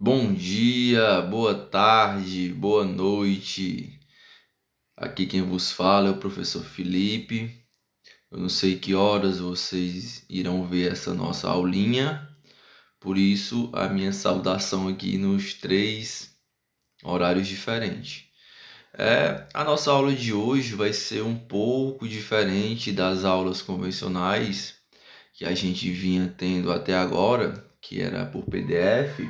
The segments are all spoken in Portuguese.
Bom dia, boa tarde, boa noite. Aqui quem vos fala é o professor Felipe. Eu não sei que horas vocês irão ver essa nossa aulinha, por isso a minha saudação aqui nos três horários diferentes. A nossa aula de hoje vai ser um pouco diferente das aulas convencionais que a gente vinha tendo até agora, que era por PDF.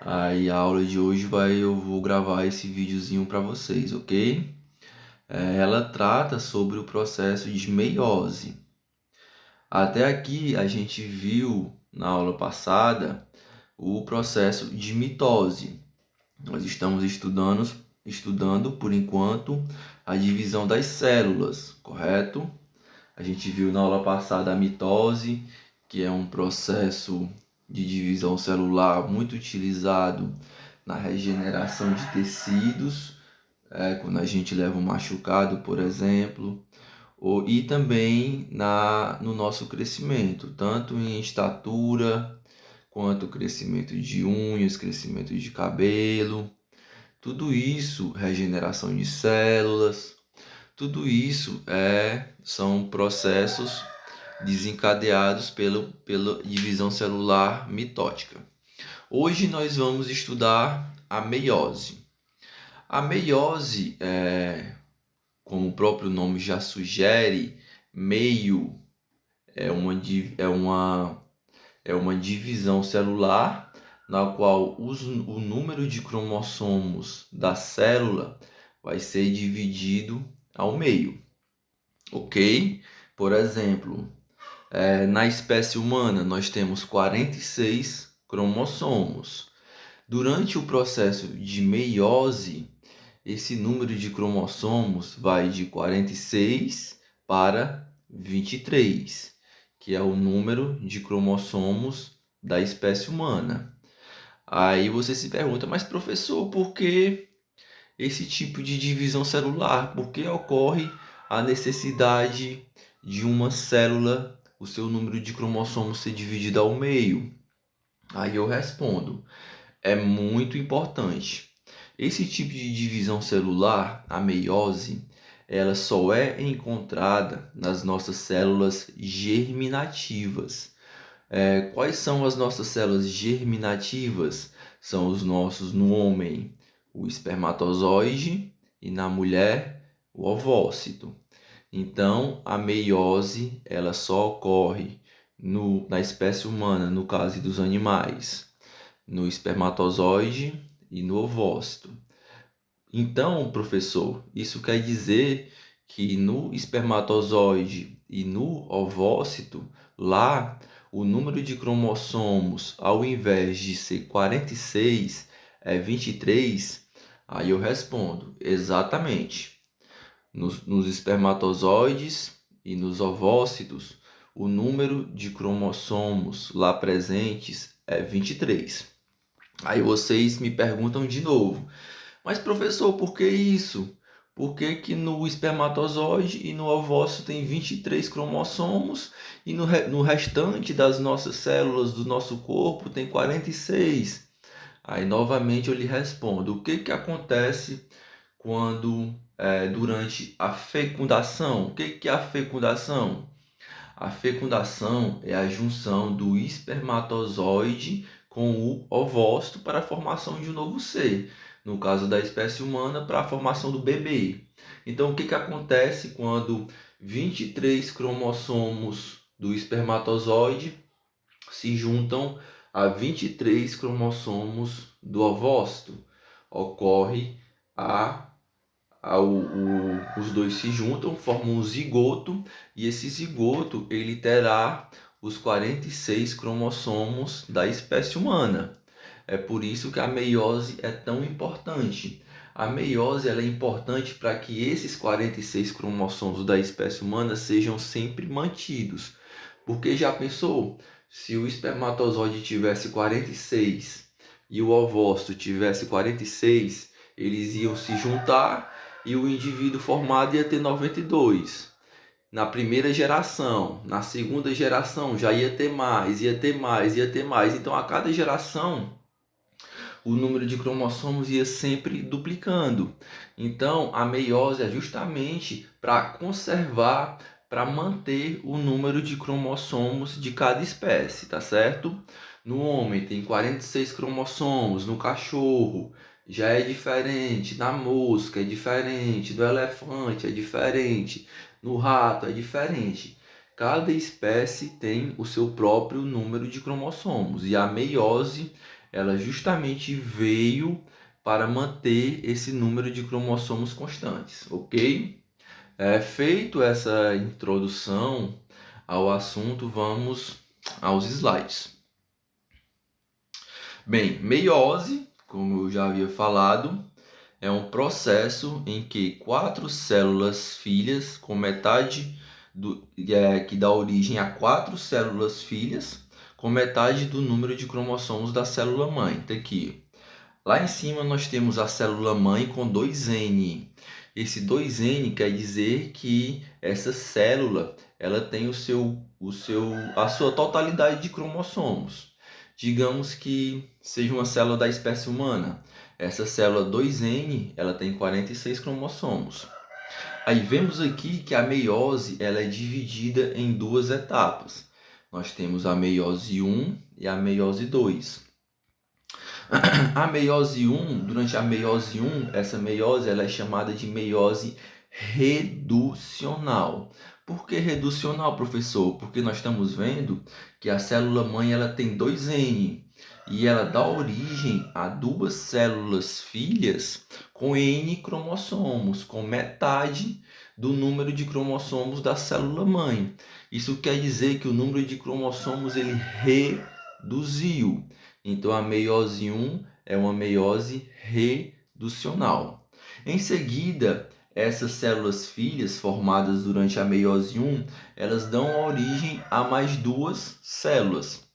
Aí a aula de hoje eu vou gravar esse videozinho para vocês, ok? Ela trata sobre o processo de meiose. Até aqui a gente viu na aula passada o processo de mitose. Nós estamos estudando por enquanto a divisão das células, correto? A gente viu na aula passada a mitose, que é um processo de divisão celular muito utilizado na regeneração de tecidos, quando a gente leva um machucado, por exemplo, e também no nosso crescimento, tanto em estatura, quanto crescimento de unhas, crescimento de cabelo, tudo isso, regeneração de células, tudo isso são processos desencadeados pela divisão celular mitótica. Hoje nós vamos estudar a meiose. A meiose, como o próprio nome já sugere, meio é uma divisão celular na qual o número de cromossomos da célula vai ser dividido ao meio, ok? Por exemplo, na espécie humana nós temos 46 cromossomos. Durante o processo de meiose, esse número de cromossomos vai de 46 para 23, que é o número de cromossomos da espécie humana. Aí você se pergunta, mas professor, por que esse tipo de divisão celular? Por que ocorre a necessidade de uma célula, o seu número de cromossomos ser dividido ao meio? Aí eu respondo, é muito importante. Esse tipo de divisão celular, a meiose, ela só é encontrada nas nossas células germinativas. Quais são as nossas células germinativas? São os nossos, no homem, o espermatozoide e na mulher, o ovócito. Então, a meiose ela só ocorre na espécie humana, no caso dos animais, no espermatozoide e no ovócito. Então, professor, isso quer dizer que no espermatozoide e no ovócito, lá o número de cromossomos, ao invés de ser 46, é 23? Aí eu respondo, exatamente. Nos espermatozoides e nos ovócitos, o número de cromossomos lá presentes é 23. Aí vocês me perguntam de novo, mas professor, por que isso? Por que que no espermatozoide e no ovócito tem 23 cromossomos e no restante das nossas células do nosso corpo tem 46? Aí novamente eu lhe respondo, o que que acontece quando durante a fecundação? O que que é a fecundação? A fecundação é a junção do espermatozoide com o ovócito para a formação de um novo ser. No caso da espécie humana, para a formação do bebê. Então, o que acontece quando 23 cromossomos do espermatozoide se juntam a 23 cromossomos do ovócito? Ocorre os dois se juntam, formam um zigoto, e esse zigoto ele terá os 46 cromossomos da espécie humana. É por isso que a meiose é tão importante. A meiose ela é importante para que esses 46 cromossomos da espécie humana sejam sempre mantidos. Porque já pensou, se o espermatozoide tivesse 46 e o ovócito tivesse 46, eles iam se juntar e o indivíduo formado ia ter 92. Na primeira geração, na segunda geração já ia ter mais, ia ter mais, ia ter mais. Então a cada geração o número de cromossomos ia sempre duplicando. Então, a meiose é justamente para conservar, para manter o número de cromossomos de cada espécie, tá certo? No homem tem 46 cromossomos, no cachorro já é diferente, na mosca é diferente, do elefante é diferente, no rato é diferente. Cada espécie tem o seu próprio número de cromossomos e a meiose, ela justamente veio para manter esse número de cromossomos constantes, ok? Feito essa introdução ao assunto, vamos aos slides. Bem, meiose, como eu já havia falado, é um processo em que 4 células filhas com metade que dá origem a 4 células filhas com metade do número de cromossomos da célula mãe. Tá aqui. Lá em cima nós temos a célula mãe com 2N. Esse 2N quer dizer que essa célula ela tem a sua totalidade de cromossomos. Digamos que seja uma célula da espécie humana. Essa célula 2N ela tem 46 cromossomos. Aí vemos aqui que a meiose ela é dividida em 2 etapas. Nós temos a meiose 1 e a meiose 2. A meiose 1, durante a meiose 1, essa meiose ela é chamada de meiose reducional. Por que reducional, professor? Porque nós estamos vendo que a célula mãe ela tem 2N e ela dá origem a 2 células filhas com N cromossomos, com metade do número de cromossomos da célula mãe. Isso quer dizer que o número de cromossomos ele reduziu. Então, a meiose 1 é uma meiose reducional. Em seguida, essas células filhas formadas durante a meiose 1, elas dão origem a mais 2 células,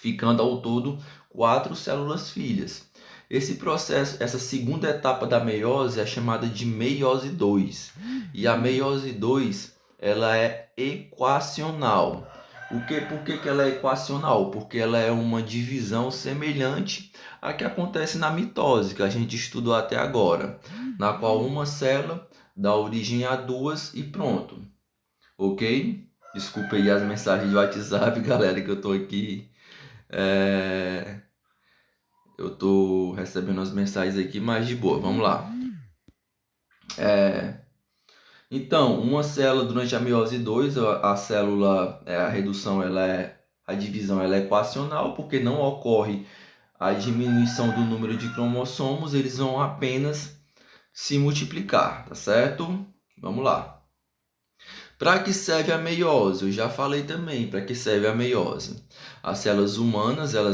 ficando ao todo 4 células filhas. Esse processo, essa segunda etapa da meiose é chamada de meiose 2. E a meiose 2, ela é equacional. Por que ela é equacional? Porque ela é uma divisão semelhante à que acontece na mitose, que a gente estudou até agora, na qual uma célula dá origem a 2 e pronto. Ok? Desculpa aí as mensagens de WhatsApp, galera, que eu tô aqui. Eu tô recebendo as mensagens aqui, mas de boa, vamos lá. Então, uma célula durante a meiose 2, a célula, a redução, a divisão ela é equacional, porque não ocorre a diminuição do número de cromossomos, eles vão apenas se multiplicar, tá certo? Vamos lá. Para que serve a meiose? Eu já falei também para que serve a meiose. As células humanas, ela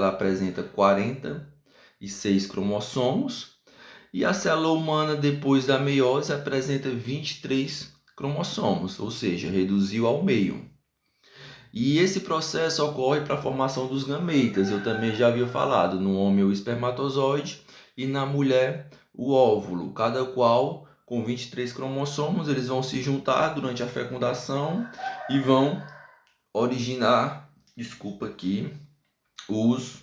apresenta 46 cromossomos. E a célula humana, depois da meiose, apresenta 23 cromossomos, ou seja, reduziu ao meio. E esse processo ocorre para a formação dos gametas. Eu também já havia falado, no homem o espermatozoide e na mulher o óvulo, cada qual com 23 cromossomos, eles vão se juntar durante a fecundação e vão originar, os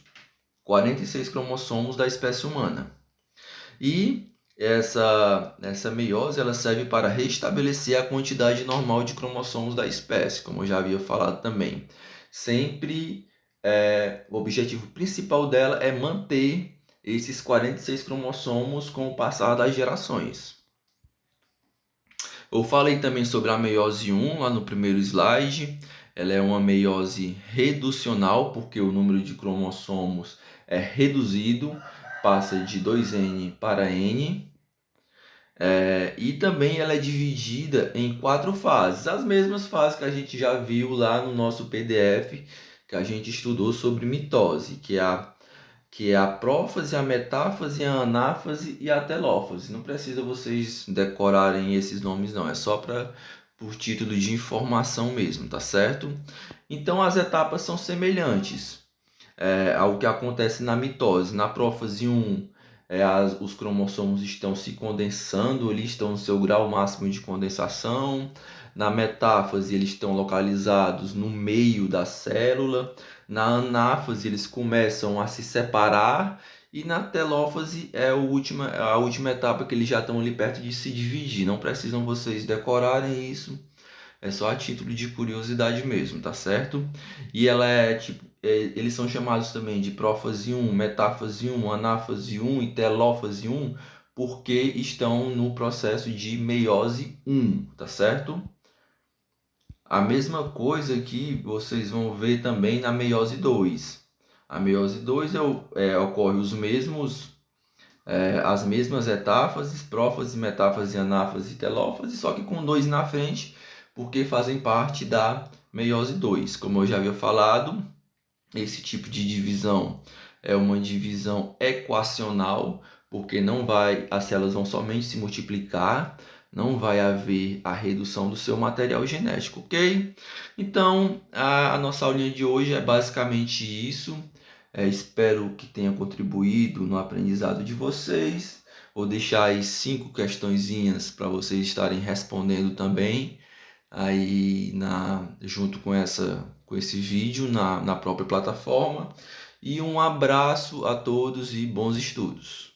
46 cromossomos da espécie humana. E essa meiose ela serve para restabelecer a quantidade normal de cromossomos da espécie, como eu já havia falado também. Sempre o objetivo principal dela é manter esses 46 cromossomos com o passar das gerações. Eu falei também sobre a meiose 1 lá no primeiro slide. Ela é uma meiose reducional, porque o número de cromossomos é reduzido, passa de 2N para N. E também ela é dividida em 4 fases, as mesmas fases que a gente já viu lá no nosso PDF, que a gente estudou sobre mitose, que é a prófase, a metáfase, a anáfase e a telófase. Não precisa vocês decorarem esses nomes não, é só por título de informação mesmo, tá certo? Então as etapas são semelhantes ao que acontece na mitose. Na prófase 1, os cromossomos estão se condensando, eles estão no seu grau máximo de condensação. Na metáfase, eles estão localizados no meio da célula. Na anáfase, eles começam a se separar. E na telófase é a última etapa que eles já estão ali perto de se dividir. Não precisam vocês decorarem isso. É só a título de curiosidade mesmo, tá certo? E ela eles são chamados também de prófase 1, metáfase 1, anáfase 1 e telófase 1, porque estão no processo de meiose 1, tá certo? A mesma coisa que vocês vão ver também na meiose 2. A meiose 2 ocorre as mesmas etapas, prófase, metáfase, anáfase e telófase, só que com 2 na frente, porque fazem parte da meiose 2. Como eu já havia falado, esse tipo de divisão é uma divisão equacional, porque as células vão somente se multiplicar, não vai haver a redução do seu material genético, ok? Então, a nossa aulinha de hoje é basicamente isso. Espero que tenha contribuído no aprendizado de vocês. Vou deixar aí 5 questõezinhas para vocês estarem respondendo também aí junto com esse vídeo na própria plataforma. E um abraço a todos e bons estudos.